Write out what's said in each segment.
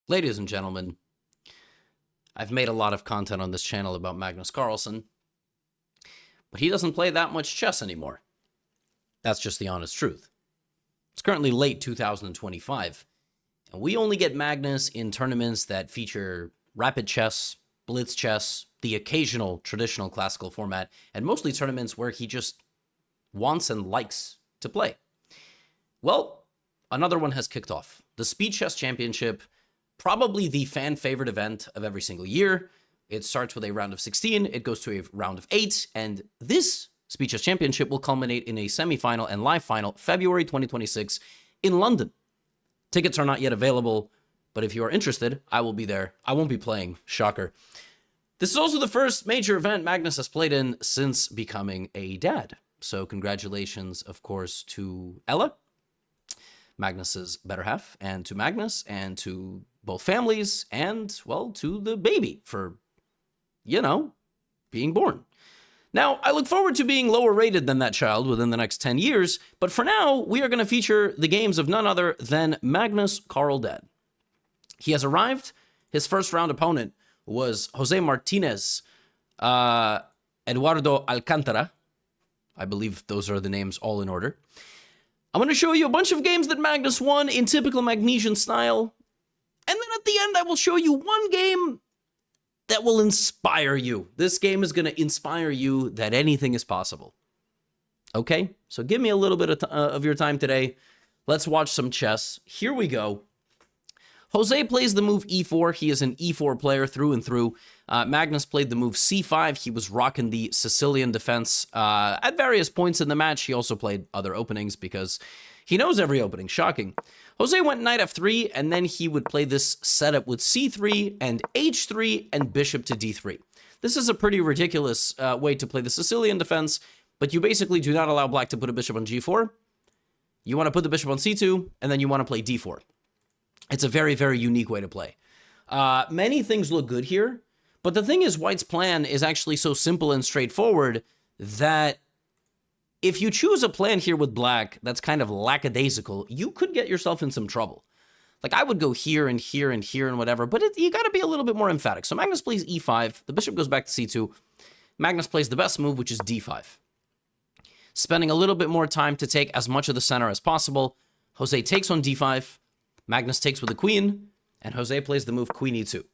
Ladies and gentlemen, I've made a lot of content on this channel about Magnus Carlsen, but he doesn't play that much chess anymore. That's just the honest truth. It's currently late 2025, and we only get Magnus in tournaments that feature rapid chess, blitz chess, the occasional traditional classical format, and mostly tournaments where he just wants and likes to play. Well, another one has kicked off. The Speed Chess Championship, probably the fan favorite event of every single year. It starts with a round of 16, it goes to a round of 8, and this Speed Chess Championship will culminate in a semifinal and live final February 2026 in London. Tickets are not yet available, but if you are interested, I will be there. I won't be playing, shocker. This is also the first major event Magnus has played in since becoming a dad. So congratulations, of course, to Ella, Magnus's better half, and to Magnus, and to both families, and, well, to the baby for, being born. Now, I look forward to being lower rated than that child within the next 10 years, but for now, we are going to feature the games of none other than Magnus Carlsen. He has arrived. His first round opponent was Jose Martinez, Eduardo Alcantara. I believe those are the names all in order. I'm going to show you a bunch of games that Magnus won in typical Magnesian style. And then at the end, I will show you one game that will inspire you. This game is going to inspire you that anything is possible. Okay? So give me a little bit of your time today. Let's watch some chess. Here we go. Jose plays the move e4. He is an e4 player through and through. Magnus played the move c5. He was rocking the Sicilian defense at various points in the match. He also played other openings because he knows every opening. Shocking. Jose went knight f3, and then he would play this setup with c3 and h3 and bishop to d3. This is a pretty ridiculous way to play the Sicilian defense, but you basically do not allow black to put a bishop on g4. You want to put the bishop on c2, and then you want to play d4. It's a very, very unique way to play. Many things look good here, but the thing is, white's plan is actually so simple and straightforward that if you choose a plan here with black that's kind of lackadaisical, you could get yourself in some trouble. Like, I would go here and here and here and whatever, but you got to be a little bit more emphatic. So Magnus plays e5, the bishop goes back to c2. Magnus plays the best move, which is d5. Spending a little bit more time to take as much of the center as possible. Jose takes on d5. Magnus takes with the queen, and Jose plays the move queen e2.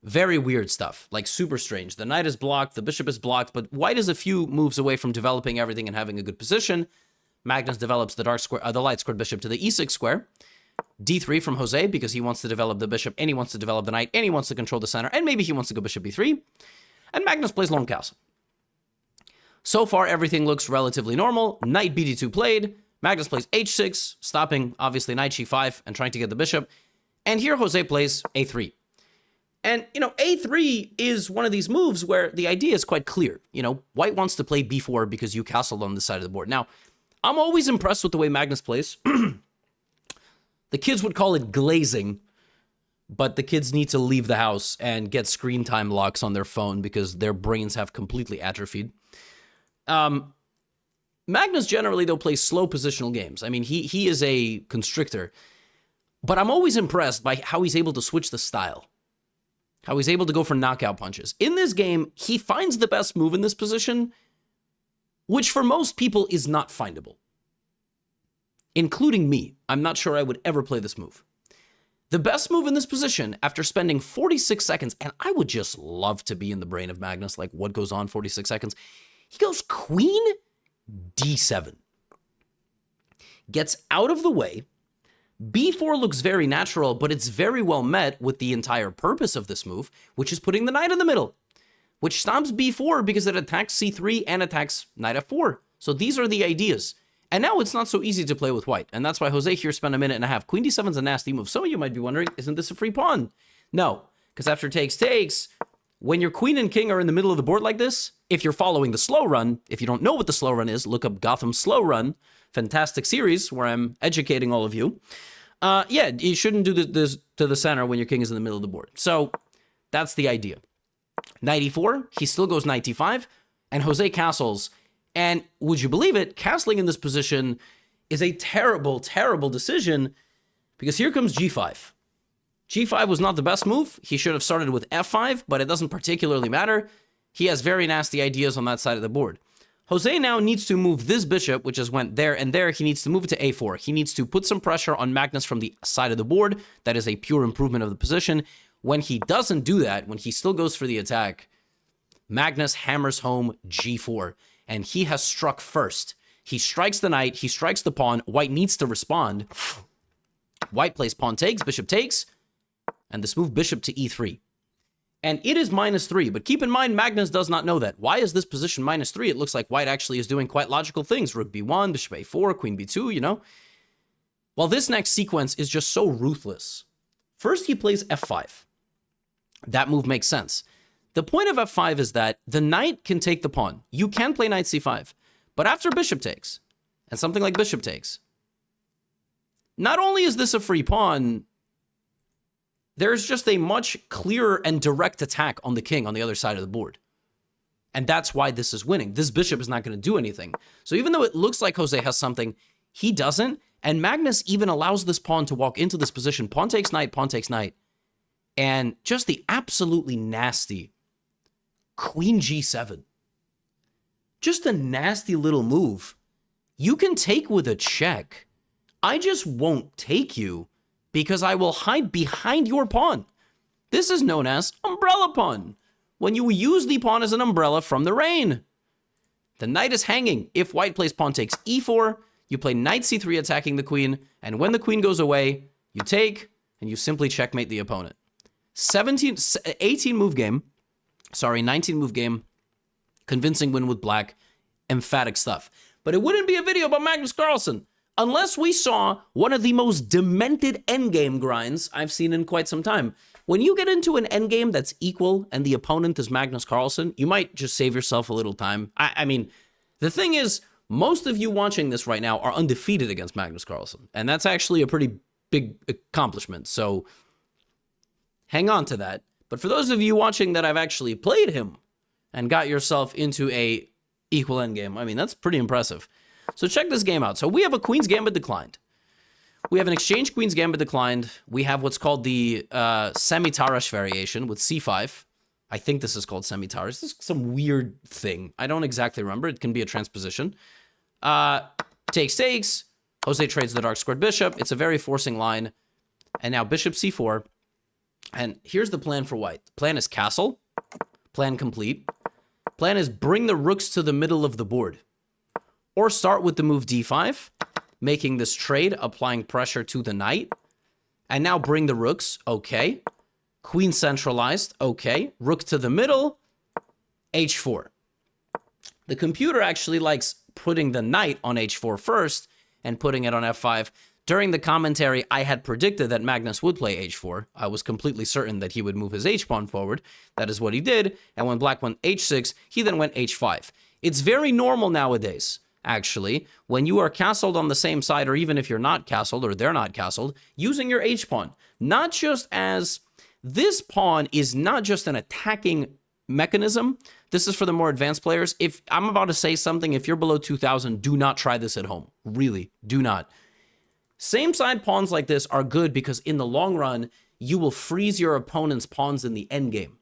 Very weird stuff, like super strange. The knight is blocked, the bishop is blocked, but white is a few moves away from developing everything and having a good position. Magnus develops the the light squared bishop to the e6 square. d3 from Jose because he wants to develop the bishop, and he wants to develop the knight, and he wants to control the center, and maybe he wants to go bishop b3. And Magnus plays lone castle. So far, everything looks relatively normal. Knight bd2 played. Magnus plays h6, stopping, obviously, knight g5 and trying to get the bishop. And here Jose plays a3. And, a3 is one of these moves where the idea is quite clear. White wants to play b4 because you castled on this side of the board. Now, I'm always impressed with the way Magnus plays. The kids would call it glazing, but the kids need to leave the house and get screen time locks on their phone because their brains have completely atrophied. Magnus generally, though, plays slow positional games. I mean, he is a constrictor, but I'm always impressed by how he's able to switch the style. How he's able to go for knockout punches. In this game, he finds the best move in this position, which for most people is not findable. Including me. I'm not sure I would ever play this move. The best move in this position, after spending 46 seconds, and I would just love to be in the brain of Magnus, like what goes on 46 seconds, he goes queen d7. Gets out of the way. b4 looks very natural, but it's very well met with the entire purpose of this move, which is putting the knight in the middle, which stops b4 because it attacks c3 and attacks knight f4. So these are the ideas. And now it's not so easy to play with white, and that's why Jose here spent a minute and a half. Queen d7 is a nasty move. Some of you might be wondering, isn't this a free pawn? No, because after takes, when your queen and king are in the middle of the board like this, if you're following the slow run, if you don't know what the slow run is, look up Gotham Slow Run. Fantastic series where I'm educating all of you. You shouldn't do this to the center when your king is in the middle of the board. So that's the idea. Knight e4, he still goes knight d5, and Jose castles. And would you believe it, castling in this position is a terrible, terrible decision because here comes g5. G5 was not the best move. He should have started with F5, but it doesn't particularly matter. He has very nasty ideas on that side of the board. Jose now needs to move this bishop, which just went there and there. He needs to move it to A4. He needs to put some pressure on Magnus from the side of the board. That is a pure improvement of the position. When he doesn't do that, when he still goes for the attack, Magnus hammers home G4, and he has struck first. He strikes the knight. He strikes the pawn. White needs to respond. White plays pawn takes, bishop takes, and this move bishop to E3. And it is -3, but keep in mind, Magnus does not know that. Why is this position -3? It looks like white actually is doing quite logical things. Rook B1, bishop A4, queen B2, you know? Well, this next sequence is just so ruthless. First, he plays F5. That move makes sense. The point of F5 is that the knight can take the pawn. You can play knight C5, but after bishop takes, and something like bishop takes, not only is this a free pawn, there's just a much clearer and direct attack on the king on the other side of the board. And that's why this is winning. This bishop is not going to do anything. So even though it looks like Jose has something, he doesn't. And Magnus even allows this pawn to walk into this position. Pawn takes knight, pawn takes knight. And just the absolutely nasty queen G7. Just a nasty little move. You can take with a check. I just won't take you because I will hide behind your pawn. This is known as umbrella pawn, when you use the pawn as an umbrella from the rain. The knight is hanging. If white plays pawn takes E4, you play knight C3 attacking the queen, and when the queen goes away, you take, and you simply checkmate the opponent. 19 move game, convincing win with black, emphatic stuff. But it wouldn't be a video about Magnus Carlsen unless we saw one of the most demented endgame grinds I've seen in quite some time. When you get into an endgame that's equal and the opponent is Magnus Carlsen, you might just save yourself a little time. I mean, the thing is, most of you watching this right now are undefeated against Magnus Carlsen, and that's actually a pretty big accomplishment, so hang on to that. But for those of you watching that I've actually played him and got yourself into a equal endgame, I mean, that's pretty impressive. So check this game out. So we have a Queen's Gambit declined. We have an exchange Queen's Gambit declined. We have what's called the semi-Tarash variation with C5. I think this is called semi-Tarash. This is some weird thing. I don't exactly remember. It can be a transposition. Takes, takes. Jose trades the dark squared bishop. It's a very forcing line. And now bishop C4. And here's the plan for white. Plan is castle. Plan complete. Plan is bring the rooks to the middle of the board. Or start with the move D5, making this trade, applying pressure to the knight. And now bring the rooks. Okay. Queen centralized. Okay. Rook to the middle. H4. The computer actually likes putting the knight on H4 first and putting it on F5. During the commentary, I had predicted that Magnus would play H4. I was completely certain that he would move his H-pawn forward. That is what he did. And when black went H6, he then went H5. It's very normal nowadays, actually, when you are castled on the same side, or even if you're not castled or they're not castled, using your H-pawn. Not just as... This pawn is not just an attacking mechanism. This is for the more advanced players. If I'm about to say something, if you're below 2,000, do not try this at home. Really, do not. Same side pawns like this are good because in the long run, you will freeze your opponent's pawns in the endgame.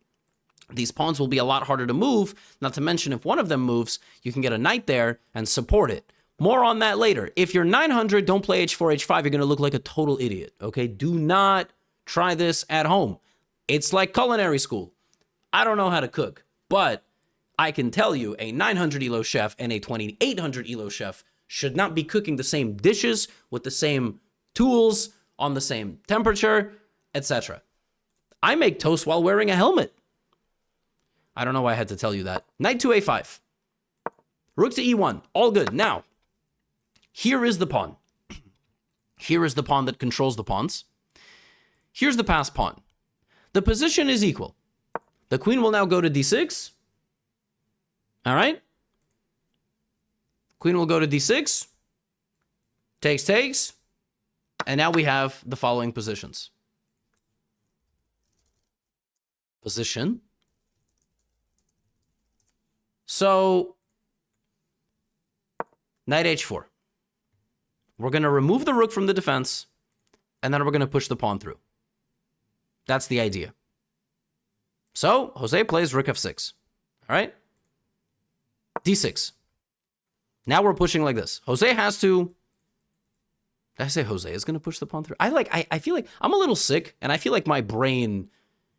These pawns will be a lot harder to move, not to mention if one of them moves, you can get a knight there and support it. More on that later. If you're 900, don't play H4, H5, you're going to look like a total idiot, okay? Do not try this at home. It's like culinary school. I don't know how to cook, but I can tell you a 900 ELO chef and a 2800 ELO chef should not be cooking the same dishes with the same tools on the same temperature, etc. I make toast while wearing a helmet. I don't know why I had to tell you that. Knight to A5. Rook to E1. All good. Now, here is the pawn. Here is the pawn that controls the pawns. Here's the passed pawn. The position is equal. The queen will now go to D6. All right? Queen will go to D6. Takes, takes. And now we have the following positions. Position. So, knight H4. We're going to remove the rook from the defense, and then we're going to push the pawn through. That's the idea. So Jose plays rook f6. All right. d6. Now we're pushing like this. Jose has to... Did I say Jose is going to push the pawn through? I feel like I'm a little sick, and I feel like my brain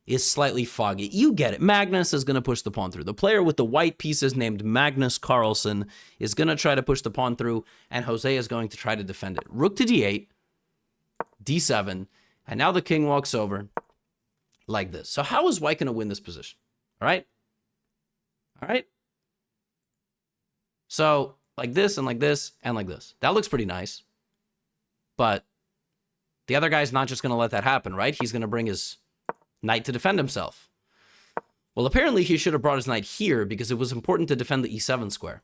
is slightly foggy. You get it. Magnus is going to push the pawn through. The player with the white pieces named Magnus Carlsen is going to try to push the pawn through, and Jose is going to try to defend it. Rook to d8, d7, and now the king walks over like this. So how is white going to win this position? All right? All right? So like this and like this and like this. That looks pretty nice. But the other guy's not just going to let that happen, right? He's going to bring his knight to defend himself. Well, apparently he should have brought his knight here because it was important to defend the e7 square.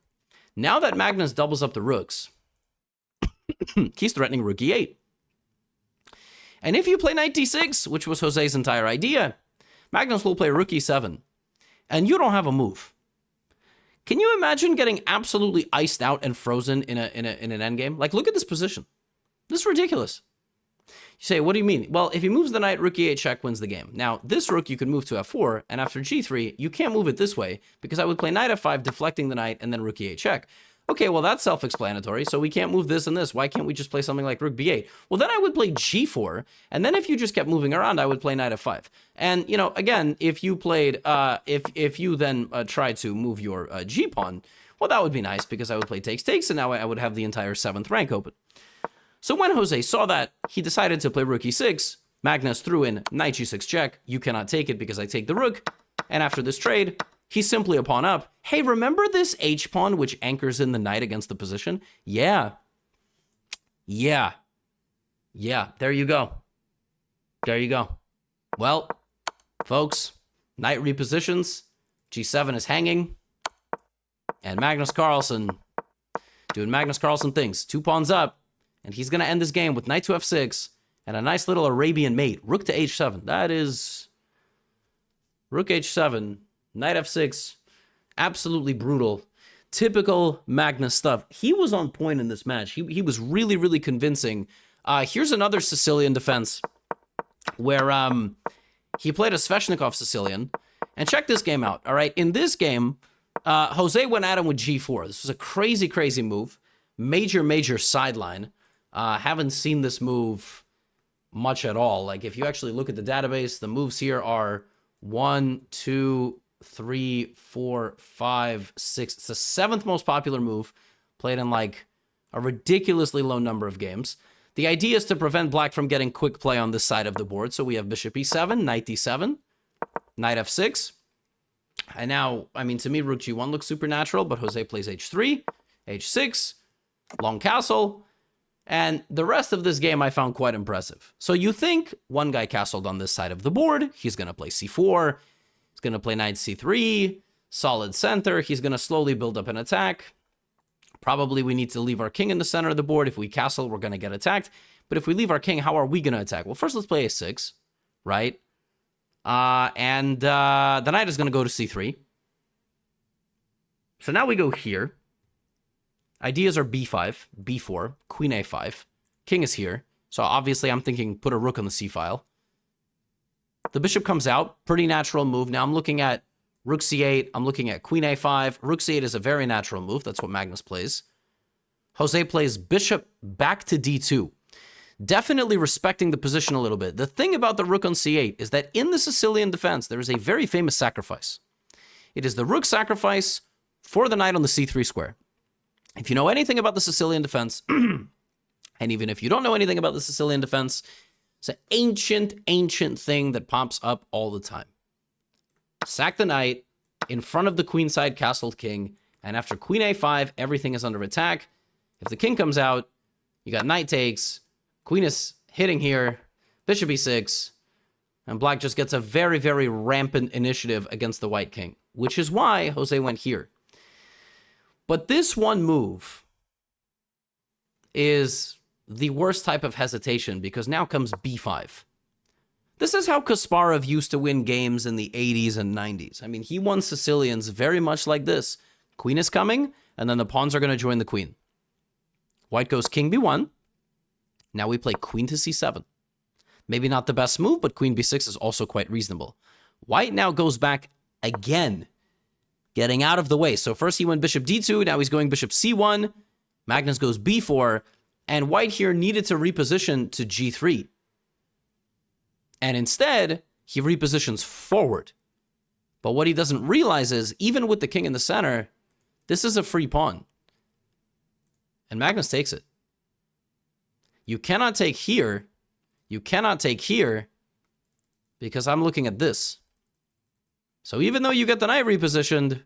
Now that Magnus doubles up the rooks, he's threatening rook e8. And if you play knight d6, which was Jose's entire idea, Magnus will play rook e7. And you don't have a move. Can you imagine getting absolutely iced out and frozen in an endgame? Like, look at this position. This is ridiculous. You say, what do you mean? Well, if he moves the knight, rook e8 check wins the game. Now, this rook you can move to f4, and after g3, you can't move it this way, because I would play knight f5, deflecting the knight, and then rook e8 check. Okay, well, that's self-explanatory, so we can't move this and this. Why can't we just play something like rook b8? Well, then I would play g4, and then if you just kept moving around, I would play knight f5. And, you know, again, if you played, if you then tried to move your g-pawn, well, that would be nice, because I would play takes, and now I would have the entire 7th rank open. So when Jose saw that, he decided to play rook e6. Magnus threw in knight g6 check. You cannot take it because I take the rook. And after this trade, he's simply a pawn up. Hey, remember this h-pawn which anchors in the knight against the position? Yeah. Yeah. Yeah, there you go. There you go. Well, folks, knight repositions. g7 is hanging. And Magnus Carlsen doing Magnus Carlsen things. 2 pawns up. And he's going to end this game with knight to f6 and a nice little Arabian mate. Rook to h7. That is rook h7, knight f6. Absolutely brutal. Typical Magnus stuff. He was on point in this match. He was really, really convincing. Here's another Sicilian defense where he played a Sveshnikov Sicilian. And check this game out. All right. In this game, Jose went at him with g4. This was a crazy, crazy move. Major, major sideline. Haven't seen this move much at all. Like, if you actually look at the database, the moves here are 1, 2, 3, 4, 5, 6. It's the 7th most popular move, played in like a ridiculously low number of games. The idea is to prevent black from getting quick play on this side of the board. So we have bishop e7, knight d7, knight f6. And now, I mean, to me, rook g1 looks supernatural, but Jose plays h3, h6, long castle. And the rest of this game I found quite impressive. So you think one guy castled on this side of the board. He's going to play c4. He's going to play knight c3. Solid center. He's going to slowly build up an attack. Probably we need to leave our king in the center of the board. If we castle, we're going to get attacked. But if we leave our king, how are we going to attack? Well, first let's play a6, right? And the knight is going to go to c3. So now we go here. Ideas are b5, b4, queen a5. King is here. So obviously I'm thinking put a rook on the c file. The bishop comes out. Pretty natural move. Now I'm looking at rook c8. I'm looking at queen a5. Rook c8 is a very natural move. That's what Magnus plays. Jose plays bishop back to d2. Definitely respecting the position a little bit. The thing about the rook on c8 is that in the Sicilian defense, there is a very famous sacrifice. It is the rook sacrifice for the knight on the c3 square. If you know anything about the Sicilian defense, and even if you don't know anything about the Sicilian defense, it's an ancient, ancient thing that pops up all the time. Sack the knight in front of the queenside castled king, and after queen a5, everything is under attack. If the king comes out, you got knight takes, queen is hitting here, bishop e6, and black just gets a very, very rampant initiative against the white king, which is why Jose went here. But this one move is the worst type of hesitation because now comes b5. This is how Kasparov used to win games in the 80s and 90s. I mean, he won Sicilians very much like this. Queen is coming, and then the pawns are going to join the queen. White goes king b1. Now we play queen to c7. Maybe not the best move, but queen b6 is also quite reasonable. White now goes back again, getting out of the way. So first he went bishop d2, now he's going bishop c1. Magnus goes b4, and white here needed to reposition to g3. And instead, he repositions forward. But what he doesn't realize is, even with the king in the center, this is a free pawn. And Magnus takes it. You cannot take here. You cannot take here because I'm looking at this. So even though you get the knight repositioned,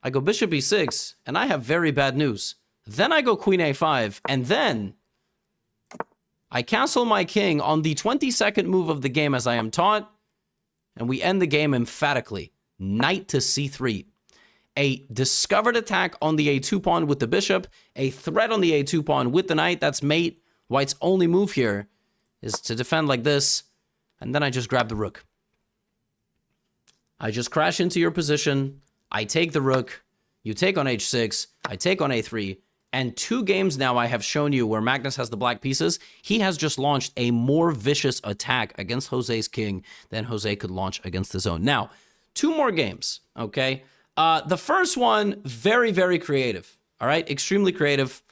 I go bishop e6, and I have very bad news. Then I go queen a5, and then I castle my king on the 22nd move of the game as I am taught, and we end the game emphatically. Knight to c3. A discovered attack on the a2 pawn with the bishop, a threat on the a2 pawn with the knight. That's mate. White's only move here is to defend like this, and then I just grab the rook. I just crash into your position, I take the rook, you take on h6, I take on a3, and 2 games now I have shown you where Magnus has the black pieces. He has just launched a more vicious attack against Jose's king than Jose could launch against his own. Now, 2 more games, okay? The first one, very, very creative, all right? Extremely creative.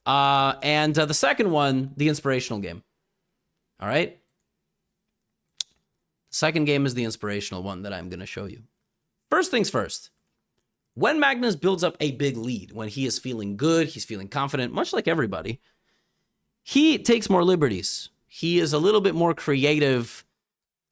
And the second one, the inspirational game, all right? The second game is the inspirational one that I'm going to show you. First things first. When Magnus builds up a big lead, when he is feeling good, he's feeling confident, much like everybody, he takes more liberties. He is a little bit more creative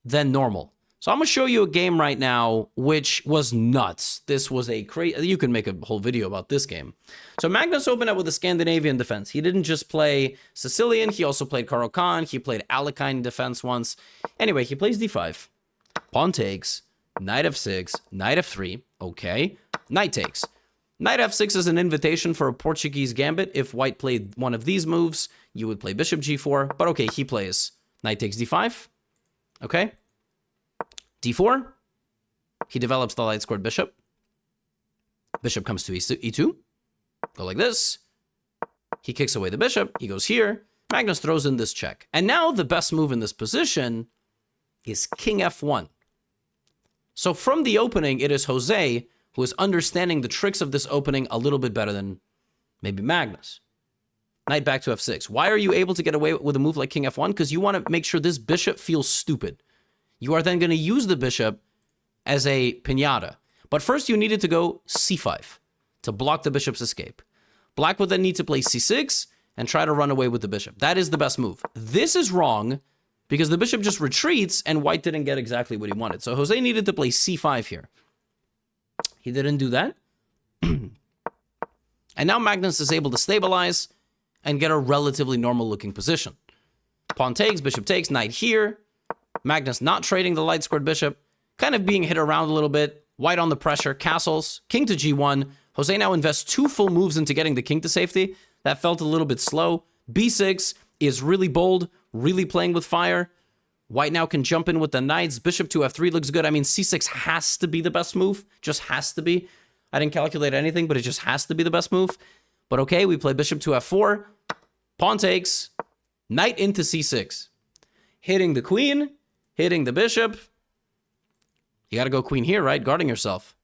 than normal. So I'm going to show you a game right now, which was nuts. This was a crazy... You can make a whole video about this game. So Magnus opened up with a Scandinavian defense. He didn't just play Sicilian. He also played Caro-Kann. He played Alekhine defense once. Anyway, he plays d5. Pawn takes. Knight f6. Knight f3. Okay. Knight takes. Knight f6 is an invitation for a Portuguese gambit. If white played one of these moves, you would play bishop g4. But okay, he plays knight takes d5. Okay. d4. He develops the light-squared bishop. Bishop comes to e2. Go like this. He kicks away the bishop. He goes here. Magnus throws in this check. And now the best move in this position is king f1. So from the opening, it is Jose who is understanding the tricks of this opening a little bit better than maybe Magnus. Knight back to f6. Why are you able to get away with a move like king f1? Because you want to make sure this bishop feels stupid. You are then going to use the bishop as a piñata. But first you needed to go c5 to block the bishop's escape. Black would then need to play c6 and try to run away with the bishop. That is the best move. This is wrong because the bishop just retreats and white didn't get exactly what he wanted. So Jose needed to play c5 here. He didn't do that. And now Magnus is able to stabilize and get a relatively normal looking position. Pawn takes, bishop takes, knight here. Magnus not trading the light squared bishop, kind of being hit around a little bit. White on the pressure, castles, king to g1. Jose now invests 2 full moves into getting the king to safety. That felt a little bit slow. b6 is really bold, really playing with fire. White now can jump in with the knights. Bishop to f3 looks good. I mean, c6 has to be the best move. Just has to be. I didn't calculate anything, but it just has to be the best move. But okay, we play bishop to f4. Pawn takes. Knight into c6. Hitting the queen. Hitting the bishop. You got to go queen here, right? Guarding yourself.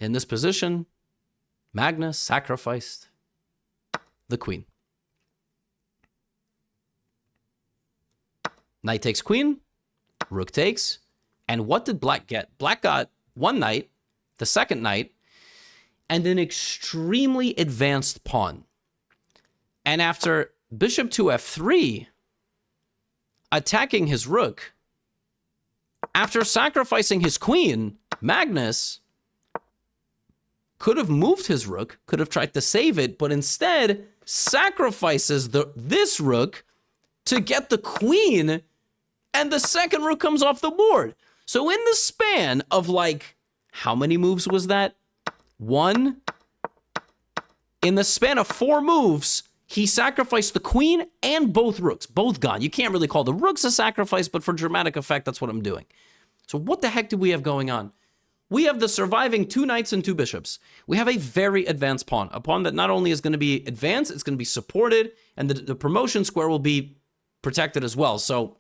In this position, Magnus sacrificed the queen. Knight takes queen. Rook takes. And what did black get? Black got 1 knight, the second knight, and an extremely advanced pawn. And after bishop to f3, attacking his rook, after sacrificing his queen, Magnus could have moved his rook, could have tried to save it, but instead sacrifices this rook to get the queen, and the second rook comes off the board. So in the span of like, how many moves was that? 1. In the span of 4 moves, he sacrificed the queen and both rooks, both gone. You can't really call the rooks a sacrifice, but for dramatic effect, that's what I'm doing. So what the heck do we have going on? We have the surviving 2 knights and 2 bishops. We have a very advanced pawn, a pawn that not only is going to be advanced, it's going to be supported, and the promotion square will be protected as well. So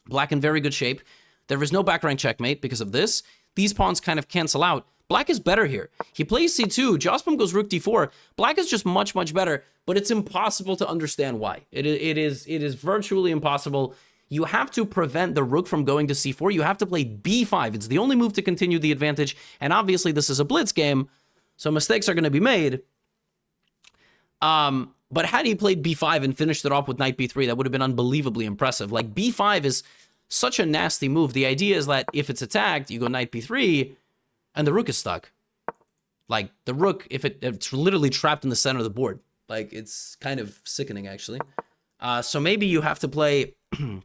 Black in very good shape. There is no back rank checkmate because of this. These pawns kind of cancel out. Black is better here. He plays c2. Jospin goes rook d4. Black is just much, much better, but it's impossible to understand why. It is virtually impossible. You have to prevent the rook from going to c4. You have to play b5. It's the only move to continue the advantage, and obviously this is a blitz game, so mistakes are going to be made. But had he played b5 and finished it off with knight b3, that would have been unbelievably impressive. Like, b5 is such a nasty move. The idea is that if it's attacked, you go knight b3, and the rook is stuck. Like, the rook, if it's literally trapped in the center of the board. Like, it's kind of sickening, actually. So maybe you have to play... I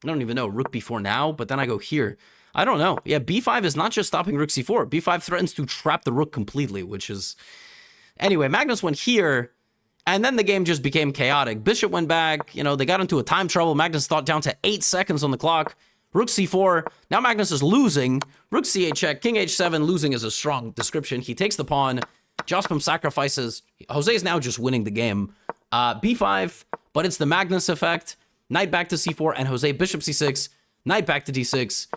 don't even know, rook b4 now, but then I go here. I don't know. Yeah, b5 is not just stopping rook c4. b5 threatens to trap the rook completely, which is... Anyway, Magnus went here, and then the game just became chaotic. Bishop went back, you know, they got into a time trouble. Magnus thought down to 8 seconds on the clock. Rook c4. Now Magnus is losing. Rook c8 check. King h7. Losing is a strong description. He takes the pawn. Jospin sacrifices. Jose is now just winning the game. b5, but it's the Magnus effect. Knight back to c4, and Jose bishop c6. Knight back to d6.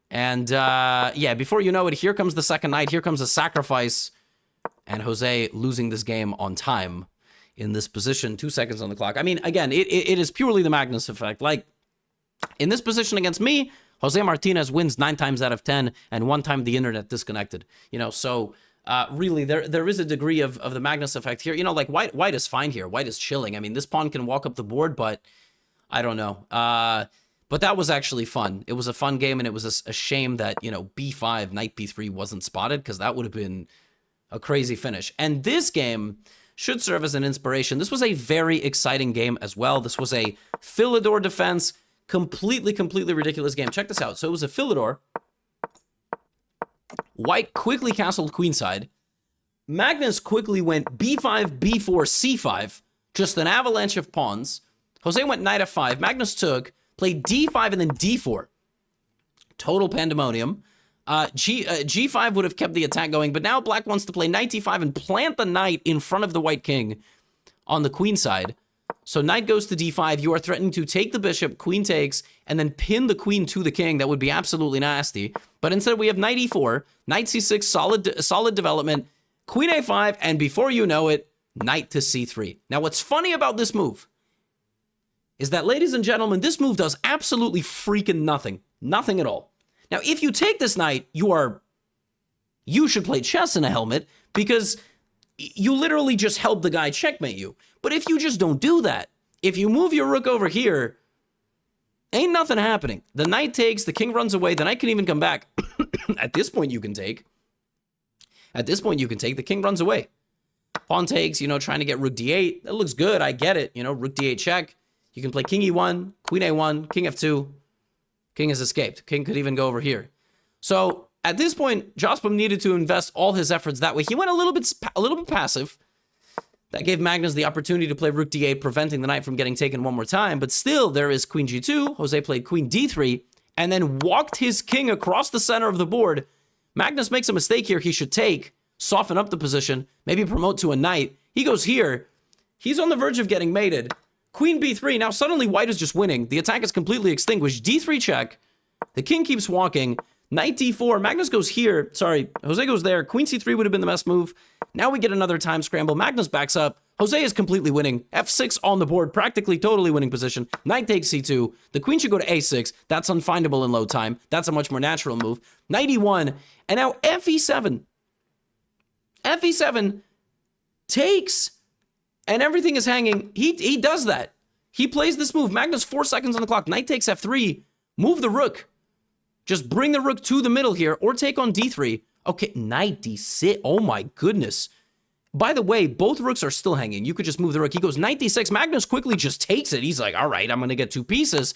And yeah, before you know it, here comes the second knight. Here comes a sacrifice. And Jose losing this game on time in this position. 2 seconds on the clock. I mean, again, it is purely the Magnus effect. Like, in this position against me, Jose Martinez wins 9 times out of 10, and 1 time the internet disconnected. You know, so really, there is a degree of the Magnus effect here. You know, like, white is fine here. White is chilling. I mean, this pawn can walk up the board, but I don't know. But that was actually fun. It was a fun game, and it was a shame that, you know, b5, knight b3 wasn't spotted, because that would have been a crazy finish. And this game should serve as an inspiration. This was a very exciting game as well. This was a Philidor defense. Completely ridiculous game. Check this out. So it was a Philidor. White quickly castled queenside. Magnus quickly went b5, b4, c5. Just an avalanche of pawns. Jose went knight f5. Magnus took, played d5 and then d4. Total pandemonium. G5 would have kept the attack going, but now Black wants to play knight d5 and plant the knight in front of the white king on the queen side. So knight goes to d5. You are threatening to take the bishop, queen takes, and then pin the queen to the king. That would be absolutely nasty. But instead we have knight e4, knight c6, solid development, queen a5, and before you know it, knight to c3. Now what's funny about this move is that, ladies and gentlemen, this move does absolutely freaking nothing. Nothing at all. Now, if you take this knight, you should play chess in a helmet, because you literally just help the guy checkmate you. But if you just don't do that, if you move your rook over here, ain't nothing happening. The knight takes, the king runs away, the knight can even come back. At this point, you can take. The king runs away. Pawn takes, you know, trying to get rook d8. That looks good, I get it. You know, rook d8 check. You can play king e1, queen a1, king f2. King has escaped. King could even go over here. So at this point, Jospin needed to invest all his efforts that way. He went a little bit passive. That gave Magnus the opportunity to play rook d8, preventing the knight from getting taken one more time. But still, there is queen g2. Jose played queen d3, and then walked his king across the center of the board. Magnus makes a mistake here. He should take, soften up the position, maybe promote to a knight. He goes here. He's on the verge of getting mated. Queen b3. Now suddenly white is just winning. The attack is completely extinguished. d3 check. The king keeps walking. Knight d4. Magnus goes here. Sorry, Jose goes there. Queen c3 would have been the best move. Now we get another time scramble. Magnus backs up. Jose is completely winning. f6 on the board. Practically totally winning position. Knight takes c2. The queen should go to a6. That's unfindable in low time. That's a much more natural move. Knight e1. And now fe7. fe7 takes, and everything is hanging. He does that. He plays this move. Magnus 4 seconds on the clock. Knight takes f3. Move the rook. Just bring the rook to the middle here, or take on d3. Okay, knight d6. Oh my goodness. By the way, both rooks are still hanging. You could just move the rook. He goes knight d6. Magnus quickly just takes it. He's like, all right, I'm going to get 2 pieces.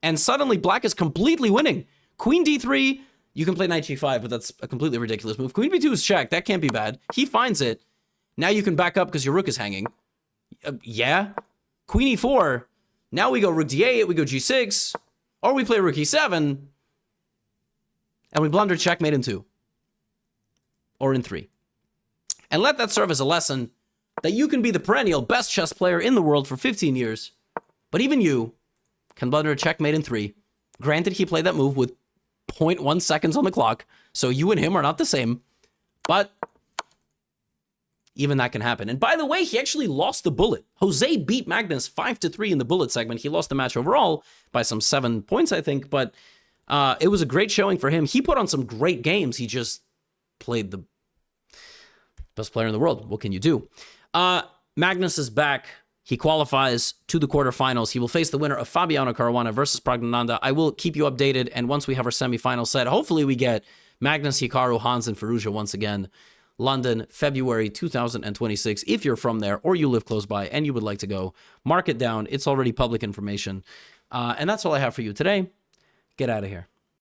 And suddenly black is completely winning. Queen d3. You can play knight g5, but that's a completely ridiculous move. Queen b2 is checked. That can't be bad. He finds it. Now you can back up because your rook is hanging. Yeah. Queen e4. Now we go rook d8. We go g6. Or we play rook e7. And we blunder checkmate in 2. Or in 3. And let that serve as a lesson that you can be the perennial best chess player in the world for 15 years. But even you Ken Blunder checkmate in 3. Granted, he played that move with 0.1 seconds on the clock, so you and him are not the same, but even that can happen. And by the way, he actually lost the bullet. Jose beat Magnus 5-3 in the bullet segment. He lost the match overall by some 7 points, I think, but it was a great showing for him. He put on some great games. He just played the best player in the world. What can you do? Magnus is back. He qualifies to the quarterfinals. He will face the winner of Fabiano Caruana versus Praggnanandhaa. I will keep you updated, and once we have our semifinal set, hopefully we get Magnus, Hikaru, Hans, and Firouzja once again. London, February 2026. If you're from there or you live close by and you would like to go, mark it down. It's already public information. And that's all I have for you today. Get out of here.